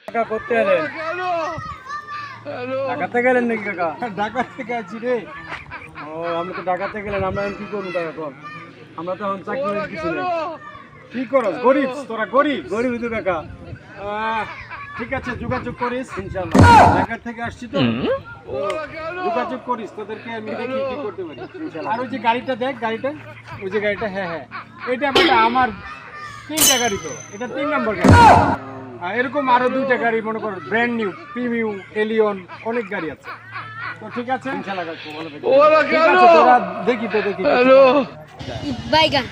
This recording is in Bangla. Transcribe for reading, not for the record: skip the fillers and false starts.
কাকা করতে এলেন? ঢাকাতে গেলেন নাকি কাকা? ঢাকা থেকে আছি রে। ও আপনি তো ঢাকাতে গেলেন, আমরা এখন কি করবো কাকা এখন? আমরা তো এখন চাকরি কিছু নেই। কি করস? গরিব তোরা, গরিব গরিব তো কাকা। ঠিক আছে, যোগাযোগ করিস ইনশাল্লাহ ঢাকা থেকে আসছি তো, যোগাযোগ করিস, তোদেরকে আমি দেখি কি করতে পারি। আর ওই যে গাড়িটা দেখ, গাড়িটা, ওই যে গাড়িটা, হ্যাঁ হ্যাঁ, এটা বলে আমার 3টা গাড়ি, তো এটা 3 নম্বর গাড়ি। এরকম আরো 2টা গাড়ি মনে করো, ব্র্যান্ড নিউ, প্রিমিয়াম, এলিয়ন, অনেক গাড়ি আছে। তো ঠিক আছে, ইনশাল্লাহ কাকু ভালো থাকবেন। ঠিক আছে, তোরা দেখি তো দেখি। বাইগান।